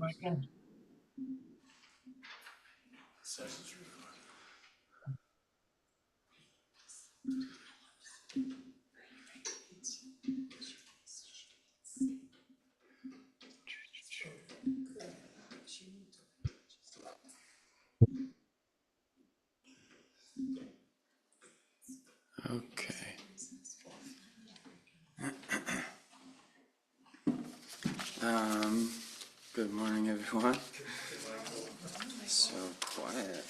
Okay. Good morning, everyone. So quiet.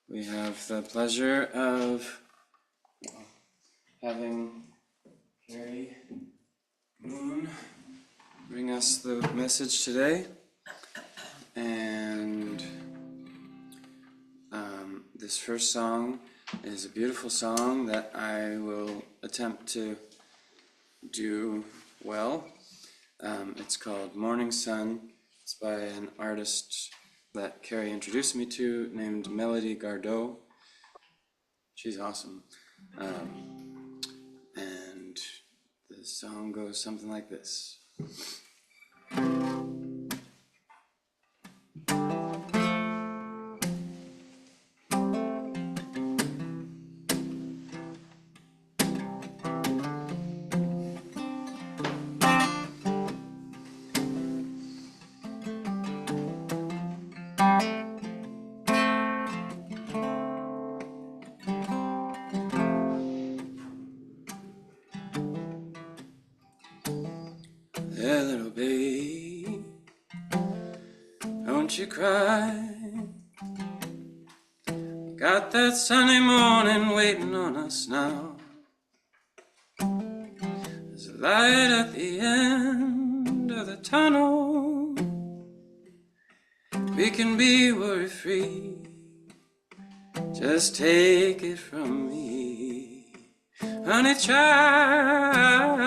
We have the pleasure of having Carrie Moon bring us the message today. And this first song is a beautiful song that I will attempt to do well. It's called Morning Sun. It's by an artist that Carrie introduced me to named Melody Gardot. She's awesome. And the song goes something like this. Hey, little babe, don't you cry. Got that sunny morning waiting on us now. There's a light at the end of the tunnel. We can be worry-free. Just take it from me. Honey child,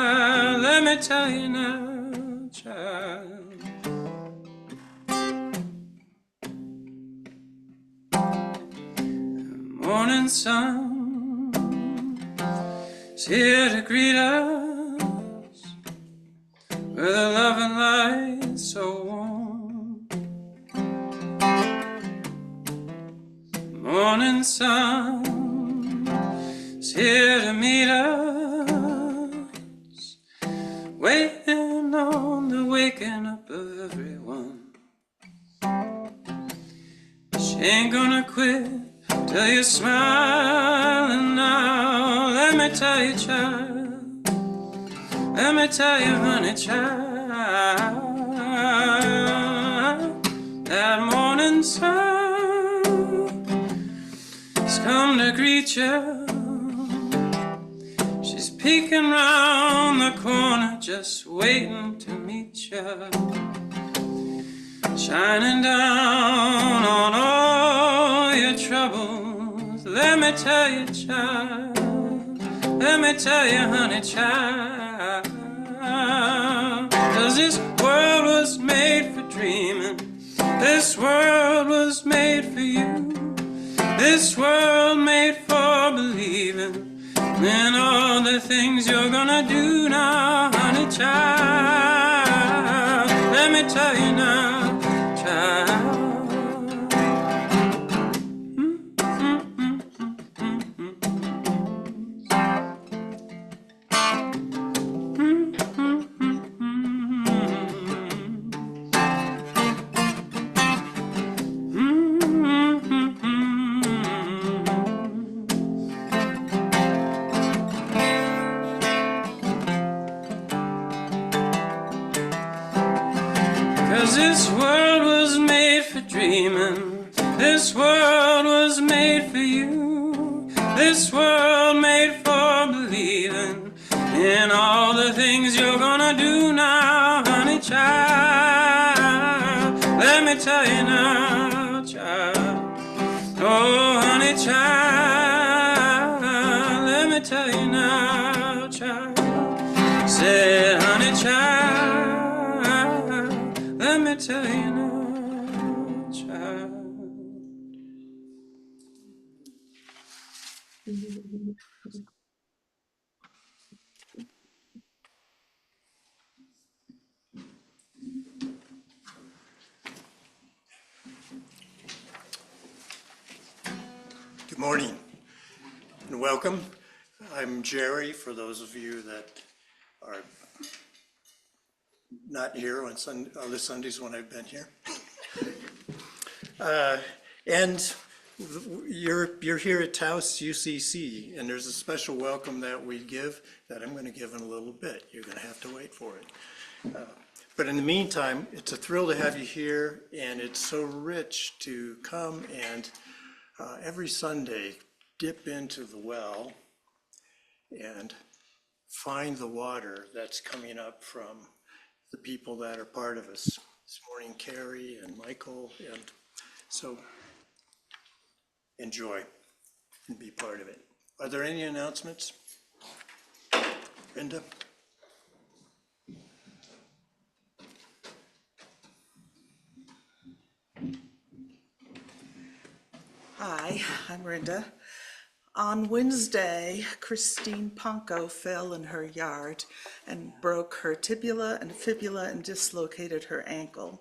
let me tell you now, child. Morning sun is here to greet us with a loving light so warm. Morning sun is here to meet us, waiting on the waking up of everyone. She ain't gonna quit till you're smiling now. Let me tell you, child. Let me tell you, honey, child. That morning sun has come to greet you. She's peeking round the corner, just waiting to meet you. Shining down on all your troubles. Let me tell you, child. Let me tell you, honey, child. 'Cause this world was made for dreaming. This world was made for you. This world made for believing in all the things you're gonna do now, honey, child. Let me tell you now, child. This world was made for dreaming. This world was made for you. This world made for believing in all the things you're gonna do now, honey, child. Let me tell you now, child. Oh, honey, child. Let me tell you now, child. Said, honey, child. Let me tell you now, child. Morning and welcome. I'm Jerry, for those of you that are not here on other Sundays when I've been here. And you're here at Taos UCC, and there's a special welcome that we give that I'm going to give in a little bit. You're going to have to wait for it. But in the meantime, it's a thrill to have you here, and it's so rich to come and every Sunday dip into the well and find the water that's coming up from the people that are part of us. This morning, Carrie and Michael, and so enjoy and be part of it. Are there any announcements? Brenda? Hi, I'm Brenda. On Wednesday, Christine Ponko fell in her yard and broke her tibia and fibula and dislocated her ankle.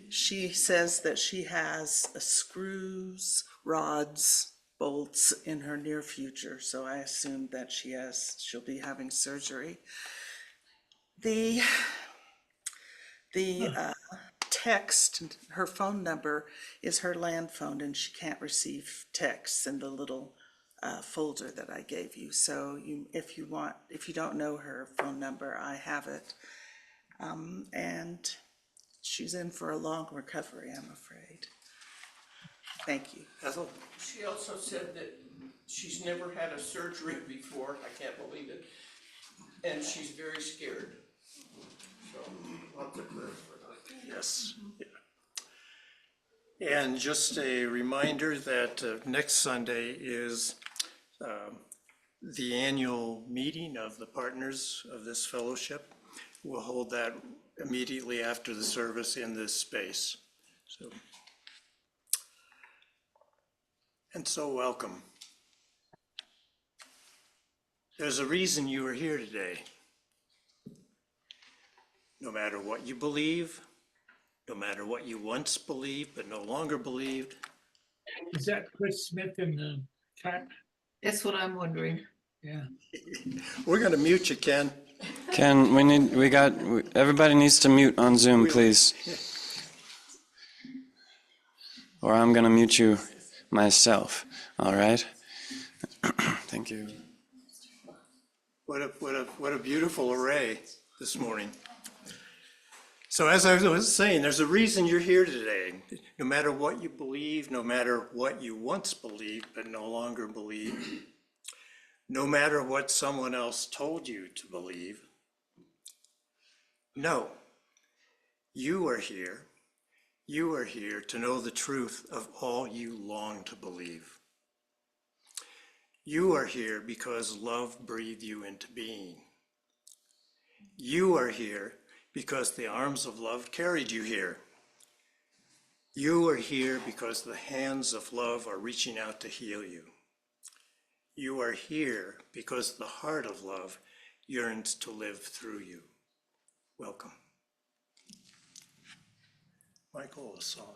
She says that she has screws, rods, bolts in her near future, so I assume that she'll be having surgery. The text, her phone number is her land phone, and she can't receive texts in the little folder that I gave you. So if you don't know her phone number, I have it. And she's in for a long recovery, I'm afraid. Thank you. Ethel? She also said that she's never had a surgery before, I can't believe it, and she's very scared. So, lots of prayers for her. Yes. Yeah. And just a reminder that next Sunday is the annual meeting of the partners of this fellowship. We'll hold that immediately after the service in this space. So welcome. There's a reason you are here today. No matter what you believe, no matter what you once believed but no longer believed. Is that Chris Smith in the chat? That's what I'm wondering. Yeah. We're going to mute you, Ken. Ken, everybody needs to mute on Zoom, please. Or I'm going to mute you myself, all right? Thank you. What a beautiful array this morning. So as I was saying, there's a reason you're here today. No matter what you believe, no matter what you once believed but no longer believe, no matter what someone else told you to believe, no, you are here. You are here to know the truth of all you long to believe. You are here because love breathed you into being. You are here because the arms of love carried you here. You are here because the hands of love are reaching out to heal you. You are here because the heart of love yearns to live through you. Welcome. Michael, a song.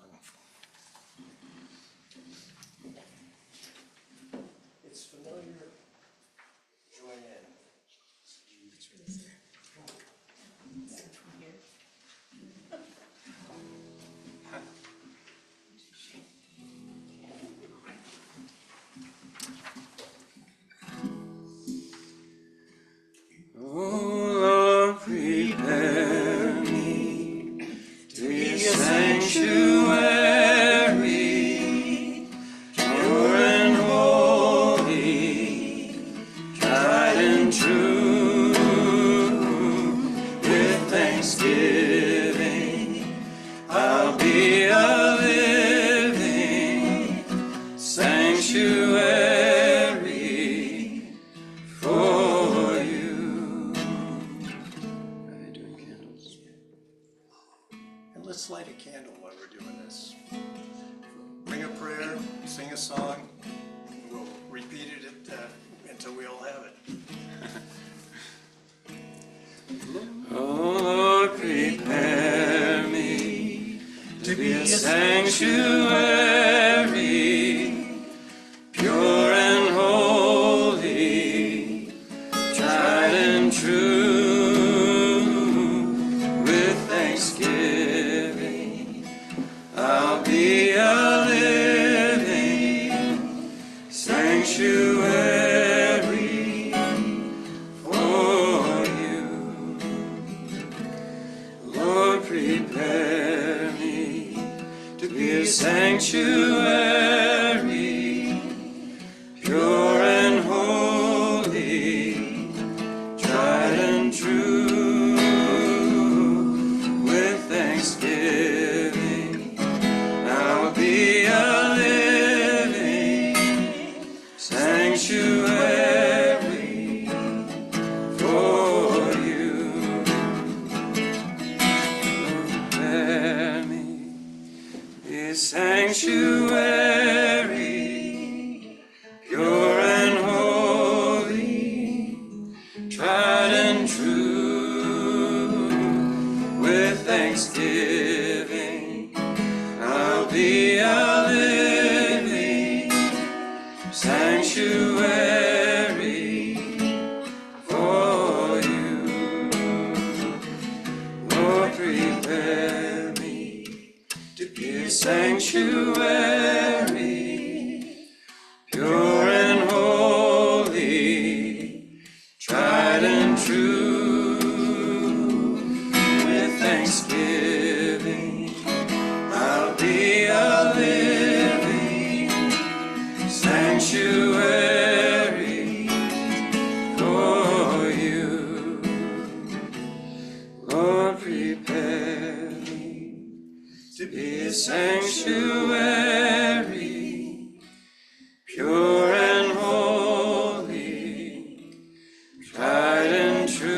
It's familiar. Join in. Oh Lord, prepare me to be a sanctuary, pure and holy, tried and true. With thanksgiving, I'll be a living sanctuary. Let's light a candle while we're doing this. Bring a prayer, sing a song, and we'll repeat it until we all have it. Oh Lord, prepare me to be a sanctuary, pure true with thanksgiving. I'll be a living sanctuary for you. Lord, prepare me to be a sanctuary, pure and holy, tried and true, with thanksgiving. I'll be a living sanctuary for you. Prepare me, be a sanctuary, pure and holy, tried and true, with thanksgiving. I'll be a living sanctuary for you. Lord, prepare me to be a sanctuary, pure and holy, tried and true, with thanksgiving. I'll be a living sanctuary for you. Lord, prepare me to be a sanctuary, pure and holy, tried and true,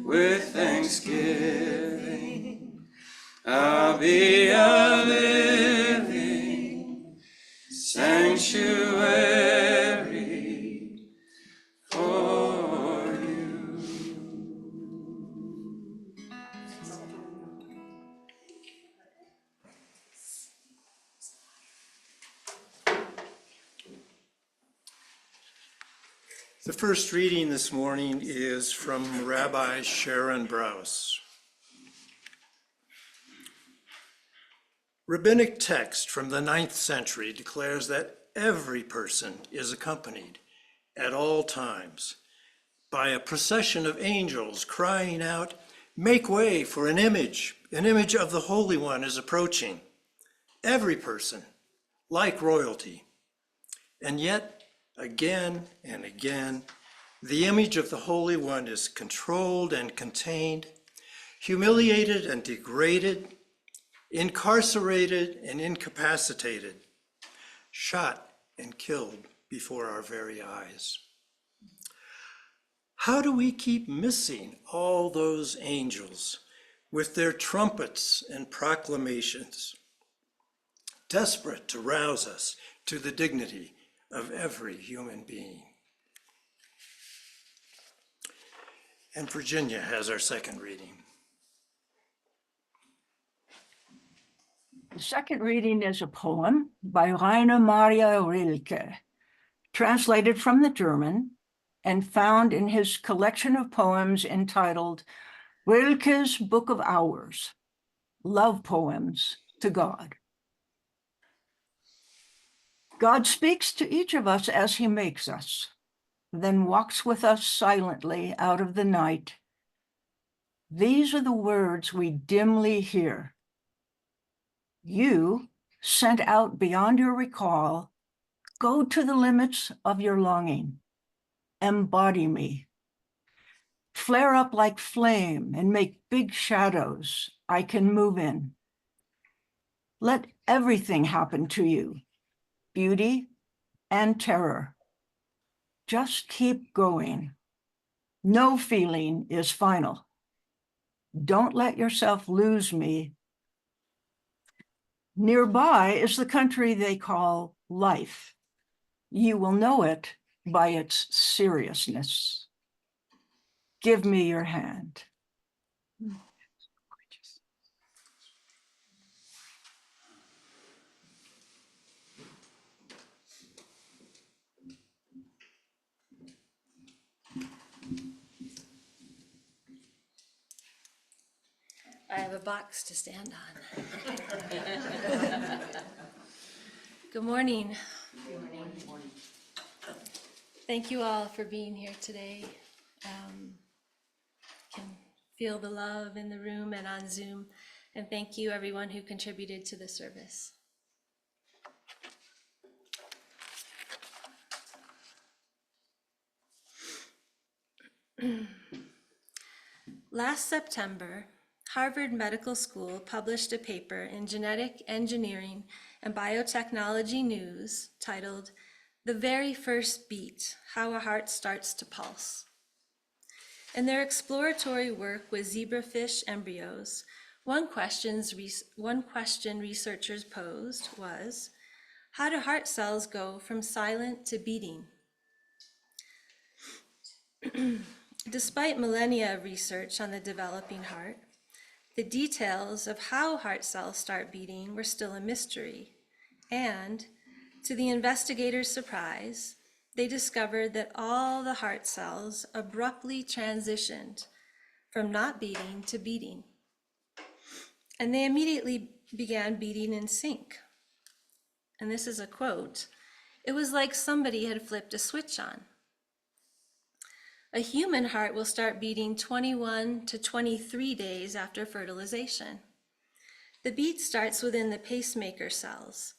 with thanksgiving. I'll be a living sanctuary for you. The first reading this morning is from Rabbi Sharon Brous. Rabbinic text from the 9th century declares that every person is accompanied at all times by a procession of angels crying out, "Make way for an image of the Holy One is approaching." Every person, like royalty. And yet, again and again, the image of the Holy One is controlled and contained, humiliated and degraded, incarcerated and incapacitated, shot and killed before our very eyes. How do we keep missing all those angels with their trumpets and proclamations, desperate to rouse us to the dignity of every human being? And Virginia has our second reading. The second reading is a poem by Rainer Maria Rilke, translated from the German and found in his collection of poems entitled Rilke's Book of Hours, Love Poems to God. God speaks to each of us as he makes us, then walks with us silently out of the night. These are the words we dimly hear. You, sent out beyond your recall, go to the limits of your longing. Embody me. Flare up like flame and make big shadows I can move in. Let everything happen to you, beauty and terror. Just keep going. No feeling is final. Don't let yourself lose me. Nearby is the country they call life. You will know it by its seriousness. Give me your hand. I have a box to stand on. Good morning. Thank you all for being here today. Can feel the love in the room and on Zoom. And thank you everyone who contributed to the service. Last September, Harvard Medical School published a paper in Genetic Engineering and Biotechnology News titled, "The Very First Beat, How a Heart Starts to Pulse." In their exploratory work with zebrafish embryos, one question researchers posed was, how do heart cells go from silent to beating? Despite millennia of research on the developing heart, the details of how heart cells start beating were still a mystery. And to the investigators' surprise, they discovered that all the heart cells abruptly transitioned from not beating to beating. And they immediately began beating in sync. And this is a quote, "It was like somebody had flipped a switch on." A human heart will start beating 21 to 23 days after fertilization. The beat starts within the pacemaker cells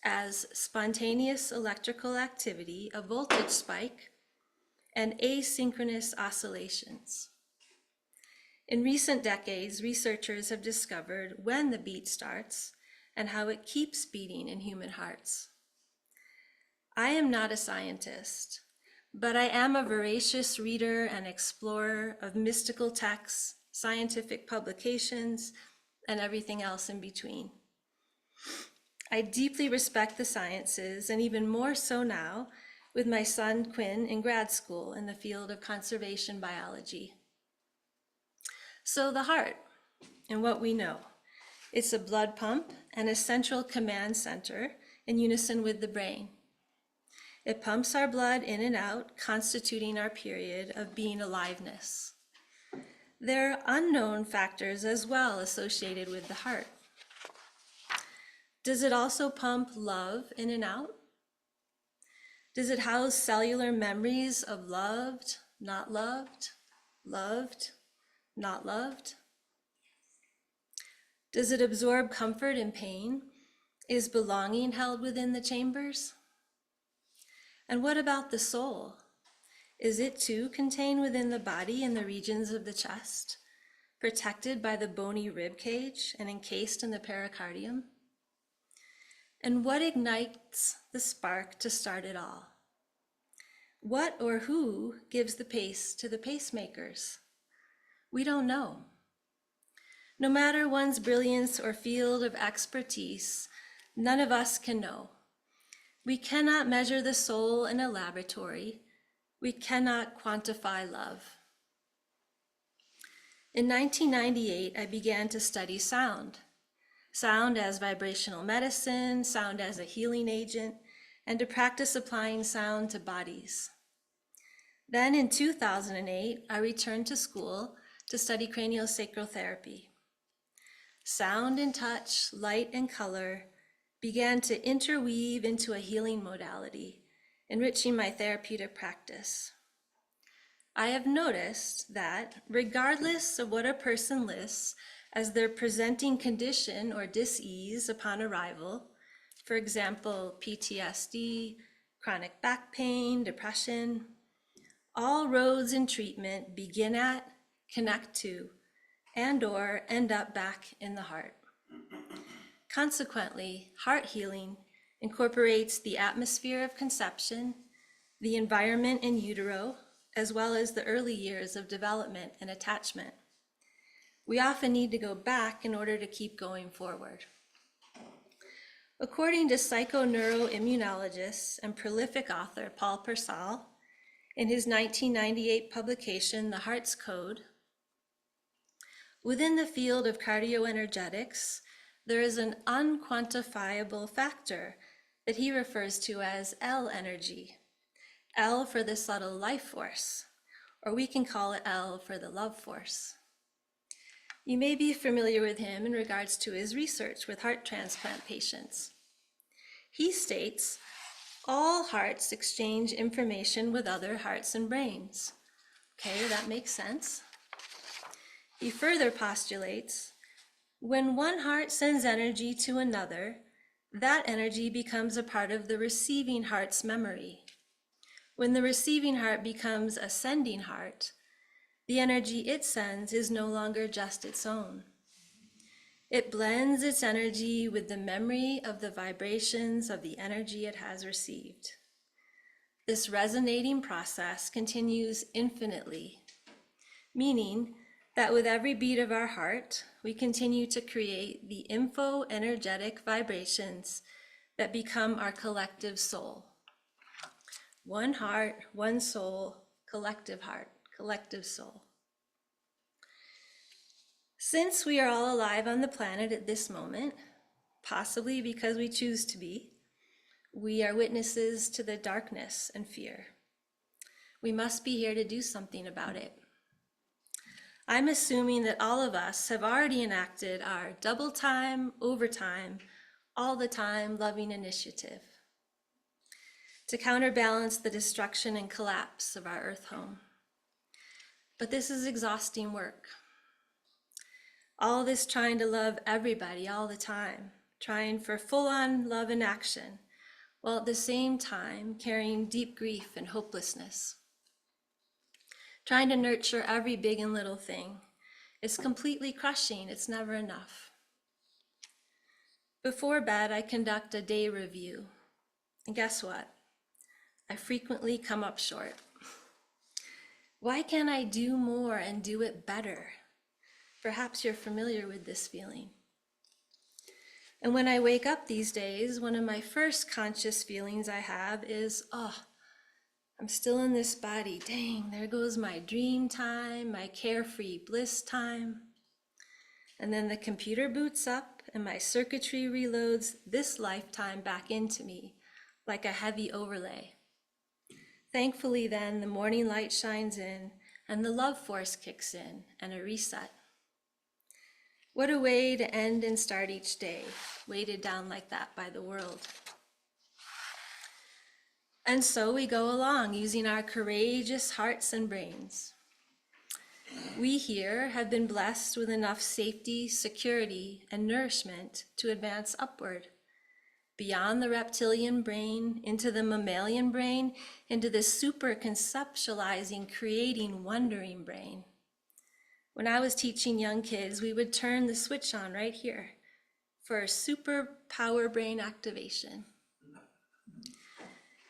as spontaneous electrical activity, a voltage spike, and asynchronous oscillations. In recent decades, researchers have discovered when the beat starts and how it keeps beating in human hearts. I am not a scientist, but I am a voracious reader and explorer of mystical texts, scientific publications, and everything else in between. I deeply respect the sciences, and even more so now with my son Quinn in grad school in the field of conservation biology. So the heart, and what we know, it's a blood pump and a central command center in unison with the brain. It pumps our blood in and out, constituting our period of being aliveness. There are unknown factors as well associated with the heart. Does it also pump love in and out? Does it house cellular memories of loved, not loved, loved, not loved? Does it absorb comfort and pain? Is belonging held within the chambers? And what about the soul? Is it too contained within the body in the regions of the chest, protected by the bony rib cage and encased in the pericardium? And what ignites the spark to start it all? What or who gives the pace to the pacemakers? We don't know. No matter one's brilliance or field of expertise, none of us can know. We cannot measure the soul in a laboratory. We cannot quantify love. In 1998, I began to study sound. Sound as vibrational medicine, sound as a healing agent, and to practice applying sound to bodies. Then in 2008, I returned to school to study craniosacral therapy. Sound and touch, light and color began to interweave into a healing modality, enriching my therapeutic practice. I have noticed that regardless of what a person lists as their presenting condition or dis-ease upon arrival, for example, PTSD, chronic back pain, depression, all roads in treatment begin at, connect to, and/or end up back in the heart. Consequently, heart healing incorporates the atmosphere of conception, the environment in utero, as well as the early years of development and attachment. We often need to go back in order to keep going forward. According to psychoneuroimmunologist and prolific author Paul Purcell, in his 1998 publication, The Heart's Code, within the field of cardioenergetics, there is an unquantifiable factor that he refers to as L energy. L for the subtle life force, or we can call it L for the love force. You may be familiar with him in regards to his research with heart transplant patients. He states, all hearts exchange information with other hearts and brains. Okay, that makes sense. He further postulates, when one heart sends energy to another, that energy becomes a part of the receiving heart's memory. When the receiving heart becomes a sending heart, the energy it sends is no longer just its own. It blends its energy with the memory of the vibrations of the energy it has received. This resonating process continues infinitely, meaning that with every beat of our heart, we continue to create the info-energetic vibrations that become our collective soul. One heart, one soul, collective heart, collective soul. Since we are all alive on the planet at this moment, possibly because we choose to be, we are witnesses to the darkness and fear. We must be here to do something about it. I'm assuming that all of us have already enacted our double time, overtime, all the time loving initiative to counterbalance the destruction and collapse of our earth home. But this is exhausting work. All this trying to love everybody all the time, trying for full-on love and action, while at the same time carrying deep grief and hopelessness. Trying to nurture every big and little thing is completely crushing. It's never enough. Before bed, I conduct a day review. And guess what? I frequently come up short. Why can't I do more and do it better? Perhaps you're familiar with this feeling. And when I wake up these days, one of my first conscious feelings I have is, oh, I'm still in this body. Dang, there goes my dream time, my carefree bliss time. And then the computer boots up and my circuitry reloads this lifetime back into me like a heavy overlay. Thankfully then, the morning light shines in and the love force kicks in and a reset. What a way to end and start each day, weighted down like that by the world. And so we go along using our courageous hearts and brains. We here have been blessed with enough safety, security, and nourishment to advance upward, beyond the reptilian brain, into the mammalian brain, into the super conceptualizing, creating, wondering brain. When I was teaching young kids, we would turn the switch on right here for super power brain activation.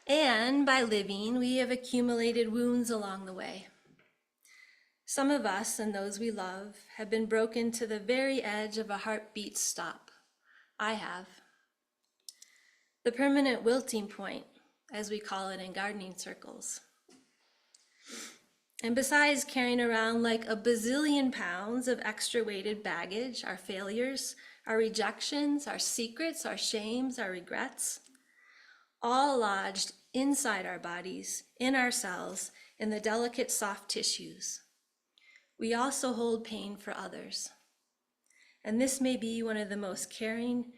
And by living, we have accumulated wounds along the way. Some of us and those we love have been broken to the very edge of a heartbeat stop. I have. The permanent wilting point, as we call it in gardening circles. And besides carrying around like a bazillion pounds of extra weighted baggage, our failures, our rejections, our secrets, our shames, our regrets, all lodged inside our bodies, in our cells, in the delicate soft tissues. We also hold pain for others. And this may be one of the most caring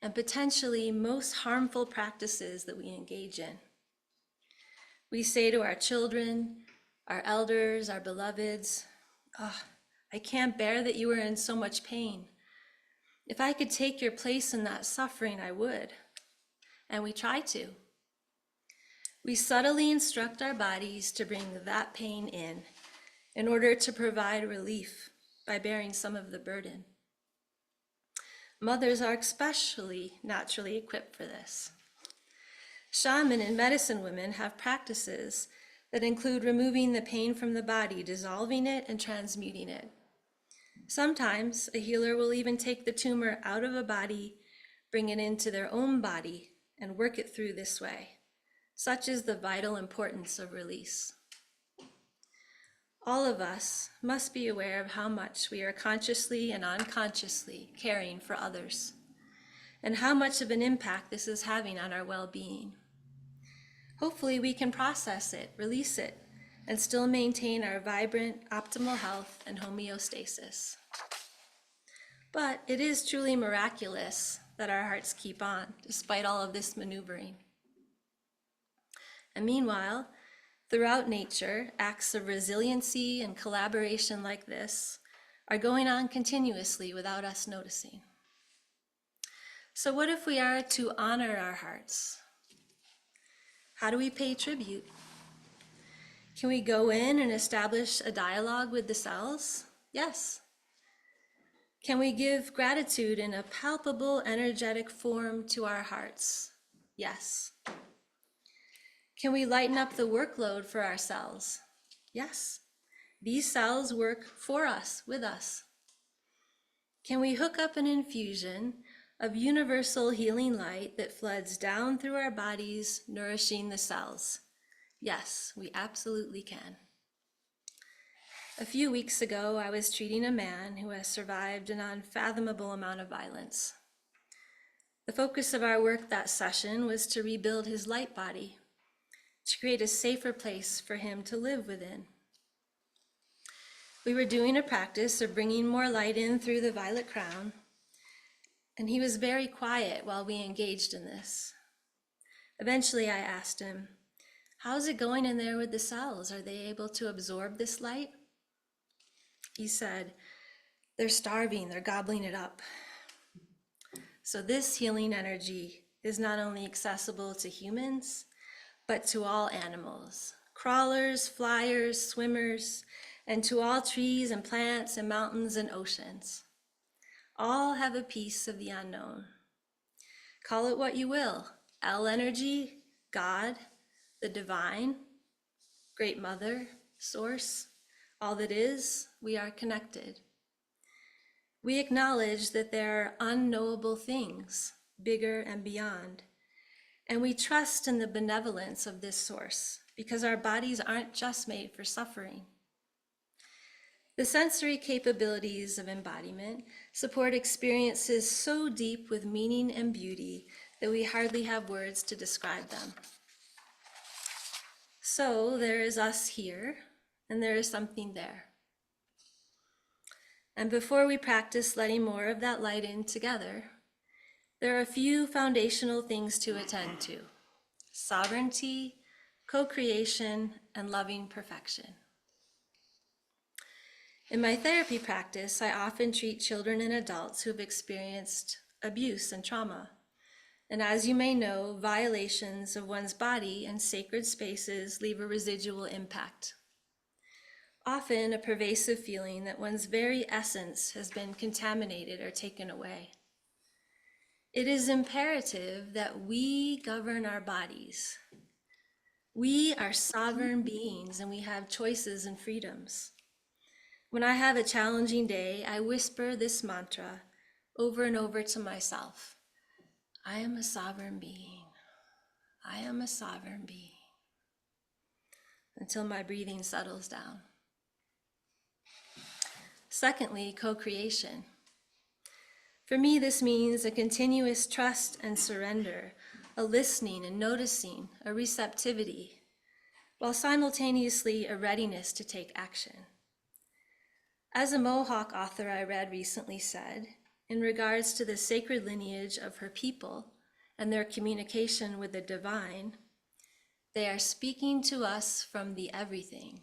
and potentially most harmful practices that we engage in. We say to our children, our elders, our beloveds, oh, I can't bear that you are in so much pain. If I could take your place in that suffering, I would. And we try to. We subtly instruct our bodies to bring that pain in order to provide relief by bearing some of the burden. Mothers are especially naturally equipped for this. Shaman and medicine women have practices that include removing the pain from the body, dissolving it, and transmuting it. Sometimes a healer will even take the tumor out of a body, bring it into their own body, and work it through this way. Such is the vital importance of release. All of us must be aware of how much we are consciously and unconsciously caring for others, and how much of an impact this is having on our well-being. Hopefully we can process it, release it, and still maintain our vibrant, optimal health and homeostasis. But it is truly miraculous that our hearts keep on, despite all of this maneuvering. And meanwhile, throughout nature, acts of resiliency and collaboration like this are going on continuously without us noticing. So what if we are to honor our hearts? How do we pay tribute? Can we go in and establish a dialogue with the cells? Yes. Can we give gratitude in a palpable, energetic form to our hearts? Yes. Can we lighten up the workload for our cells? Yes. These cells work for us, with us. Can we hook up an infusion of universal healing light that floods down through our bodies, nourishing the cells? Yes, we absolutely can. A few weeks ago, I was treating a man who has survived an unfathomable amount of violence. The focus of our work that session was to rebuild his light body, to create a safer place for him to live within. We were doing a practice of bringing more light in through the violet crown, and he was very quiet while we engaged in this. Eventually, I asked him, "How's it going in there with the cells? Are they able to absorb this light?" He said, "They're starving, they're gobbling it up." So this healing energy is not only accessible to humans, but to all animals, crawlers, flyers, swimmers, and to all trees and plants and mountains and oceans. All have a piece of the unknown. Call it what you will, L energy, God, the divine, Great Mother, Source, all that is, we are connected. We acknowledge that there are unknowable things, bigger and beyond, and we trust in the benevolence of this source because our bodies aren't just made for suffering. The sensory capabilities of embodiment support experiences so deep with meaning and beauty that we hardly have words to describe them. So there is us here, and there is something there. And before we practice letting more of that light in together, there are a few foundational things to attend to: sovereignty, co-creation, and loving perfection. In my therapy practice, I often treat children and adults who have experienced abuse and trauma. And as you may know, violations of one's body and sacred spaces leave a residual impact. Often a pervasive feeling that one's very essence has been contaminated or taken away. It is imperative that we govern our bodies. We are sovereign beings and we have choices and freedoms. When I have a challenging day, I whisper this mantra over and over to myself: I am a sovereign being. I am a sovereign being. Until my breathing settles down. Secondly, co-creation. For me, this means a continuous trust and surrender, a listening and noticing, a receptivity, while simultaneously a readiness to take action. As a Mohawk author I read recently said, in regards to the sacred lineage of her people and their communication with the divine, they are speaking to us from the everything.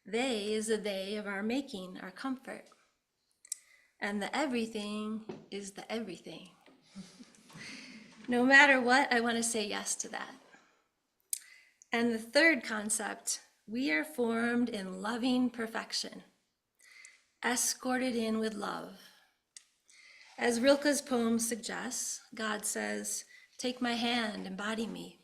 They is a they of our making, our comfort. And the everything is the everything. No matter what, I want to say yes to that. And the third concept, we are formed in loving perfection, escorted in with love. As Rilke's poem suggests, God says, "Take my hand, embody me."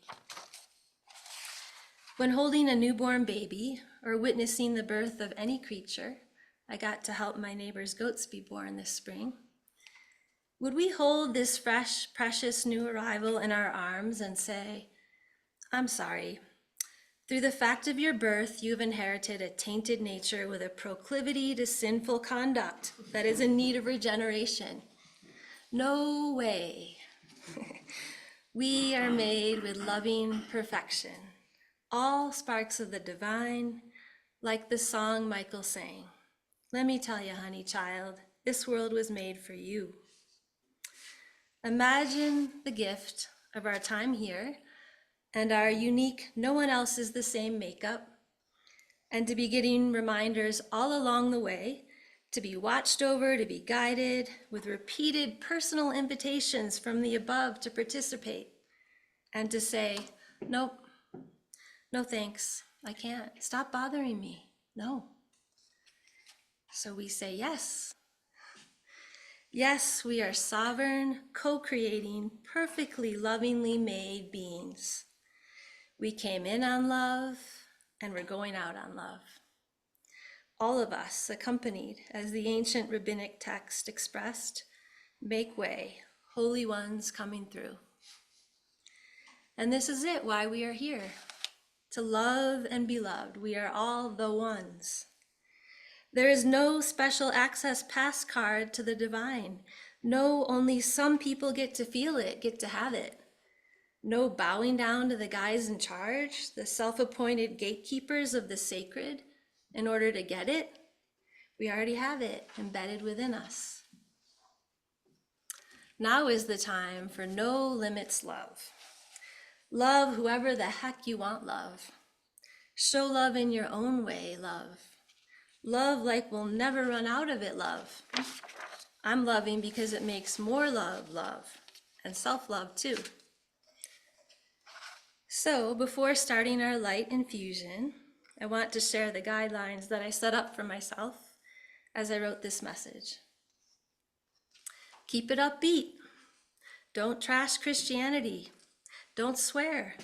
When holding a newborn baby or witnessing the birth of any creature, I got to help my neighbor's goats be born this spring. Would we hold this fresh, precious new arrival in our arms and say, "I'm sorry. Through the fact of your birth, you've inherited a tainted nature with a proclivity to sinful conduct that is in need of regeneration"? No way. We are made with loving perfection, all sparks of the divine, like the song Michael sang. Let me tell you, honey child, This world was made for you. Imagine the gift of our time here and our unique, no one else is the same makeup, and to be getting reminders all along the way, to be watched over, to be guided with repeated personal invitations from the above to participate, and to say, nope, no thanks, I can't, stop bothering me, no. So we say yes. Yes, we are sovereign, co-creating, perfectly lovingly made beings. We came in on love, and we're going out on love. All of us, accompanied, as the ancient rabbinic text expressed, make way, holy ones coming through. And this is it, why we are here, to love and be loved. We are all the ones. There is no special access pass card to the divine. No, only some people get to feel it, get to have it. No bowing down to the guys in charge, the self-appointed gatekeepers of the sacred, in order to get it. We already have it embedded within us. Now is the time for no limits love. Love whoever the heck you want love. Show love in your own way, love. Love like we'll never run out of it, love. I'm loving because it makes more love, love, and self-love too. So before starting our light infusion, I want to share the guidelines that I set up for myself as I wrote this message. Keep it upbeat. Don't trash Christianity. Don't swear.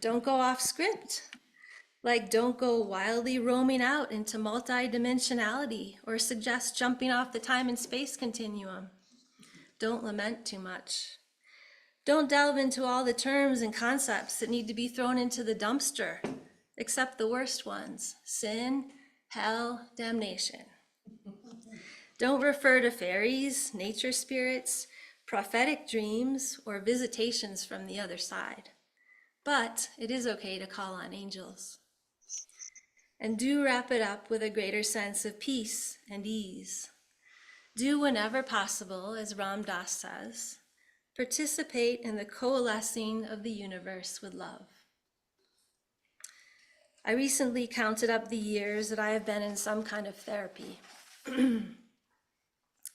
Don't go off script. Like, don't go wildly roaming out into multidimensionality or suggest jumping off the time and space continuum. Don't lament too much. Don't delve into all the terms and concepts that need to be thrown into the dumpster, except the worst ones: sin, hell, damnation. Don't refer to fairies, nature spirits, prophetic dreams, or visitations from the other side. But it is okay to call on angels. And do wrap it up with a greater sense of peace and ease. Do, whenever possible, as Ram Dass says, participate in the coalescing of the universe with love. I recently counted up the years that I have been in some kind of therapy. And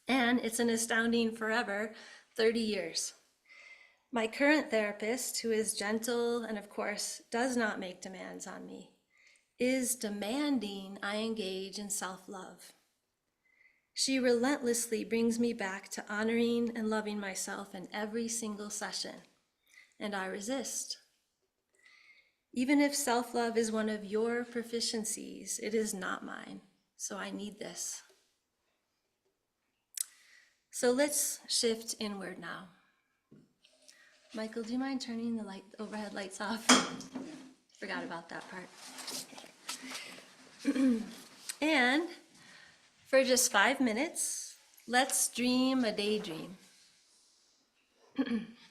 it's an astounding forever 30 years. My current therapist, who is gentle and of course does not make demands on me, is demanding I engage in self-love. She relentlessly brings me back to honoring and loving myself in every single session, and I resist. Even if self-love is one of your proficiencies, it is not mine, so I need this. So let's shift inward now. Michael, do you mind turning the overhead lights off? Forgot about that part. And for just 5 minutes, let's dream a daydream.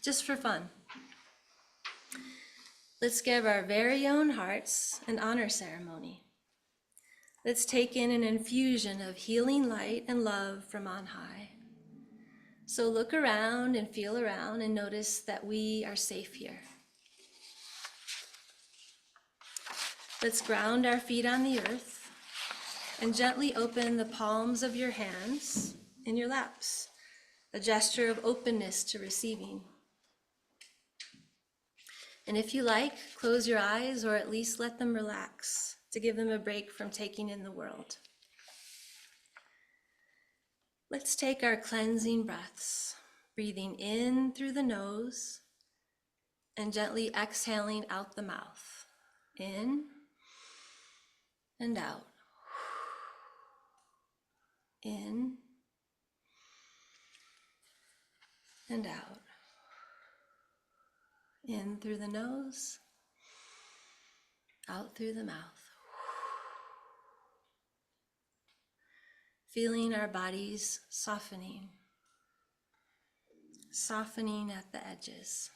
Just for fun. Let's give our very own hearts an honor ceremony. Let's take in an infusion of healing light and love from on high. So look around and feel around and notice that we are safe here. Let's ground our feet on the earth and gently open the palms of your hands in your laps, a gesture of openness to receiving. And if you like, close your eyes or at least let them relax to give them a break from taking in the world. Let's take our cleansing breaths, breathing in through the nose and gently exhaling out the mouth, in and out, in and out, in through the nose, out through the mouth. Feeling our bodies softening, softening at the edges.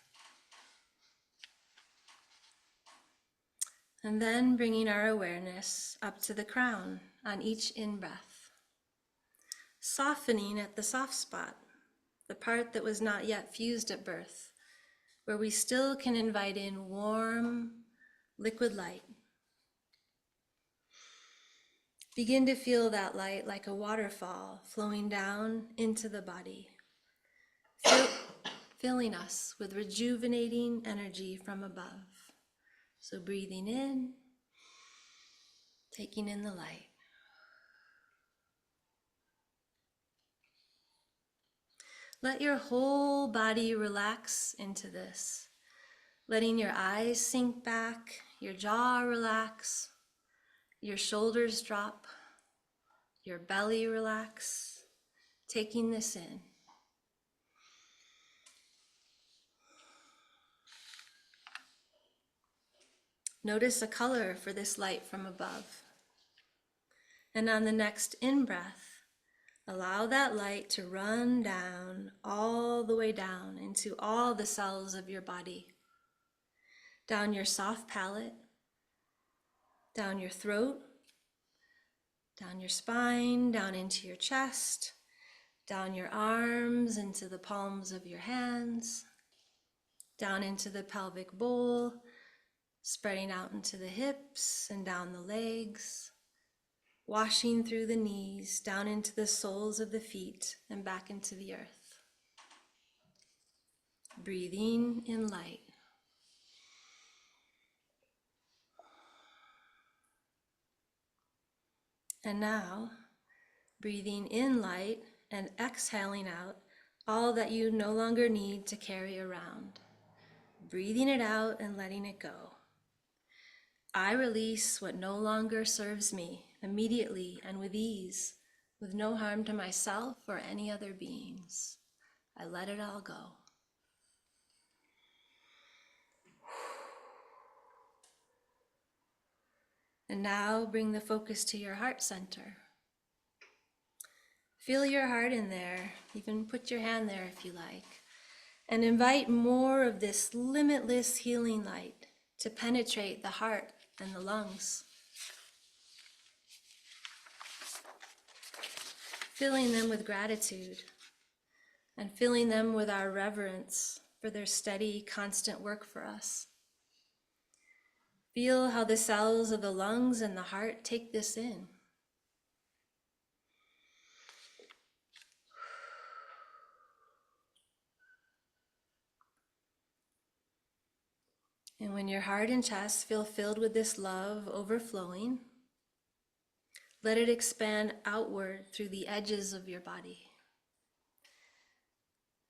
And then bringing our awareness up to the crown on each in-breath. softening at the soft spot, the part that was not yet fused at birth, where we still can invite in warm, liquid light. Begin to feel that light like a waterfall flowing down into the body, filling us with rejuvenating energy from above. So breathing in, taking in the light. Let your whole body relax into this, letting your eyes sink back, your jaw relax, your shoulders drop, your belly relax, taking this in. Notice a color for this light from above. And on the next in-breath, allow that light to run down, all the way down into all the cells of your body. Down your soft palate, down your throat, down your spine, down into your chest, down your arms, into the palms of your hands, down into the pelvic bowl, spreading out into the hips and down the legs, washing through the knees, down into the soles of the feet and back into the earth. Breathing in light. And now, breathing in light and exhaling out all that you no longer need to carry around. Breathing it out and letting it go. I release what no longer serves me immediately and with ease, with no harm to myself or any other beings. I let it all go. And now bring the focus to your heart center. Feel your heart in there, even put your hand there if you like, and invite more of this limitless healing light to penetrate the heart and the lungs. Filling them with gratitude and filling them with our reverence for their steady, constant work for us. Feel how the cells of the lungs and the heart take this in. And when your heart and chest feel filled with this love overflowing, let it expand outward through the edges of your body.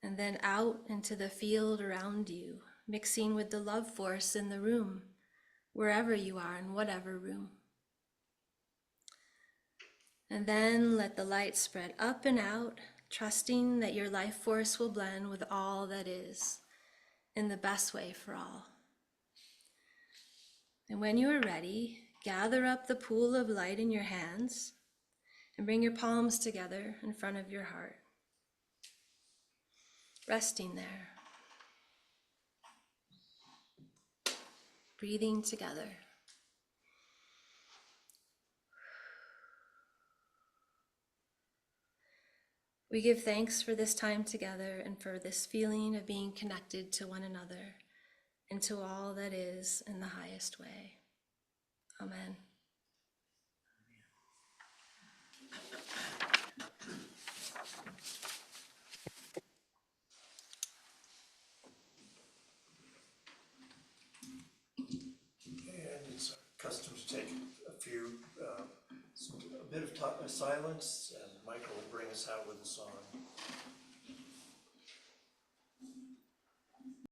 And then out into the field around you, mixing with the love force in the room, wherever you are, in whatever room. And then let the light spread up and out, trusting that your life force will blend with all that is, in the best way for all. And when you are ready, gather up the pool of light in your hands and bring your palms together in front of your heart, resting there, breathing together. We give thanks for this time together and for this feeling of being connected to one another and to all that is in the highest way. Amen. And it's custom to take a bit of silence, and Michael will bring us out with a song.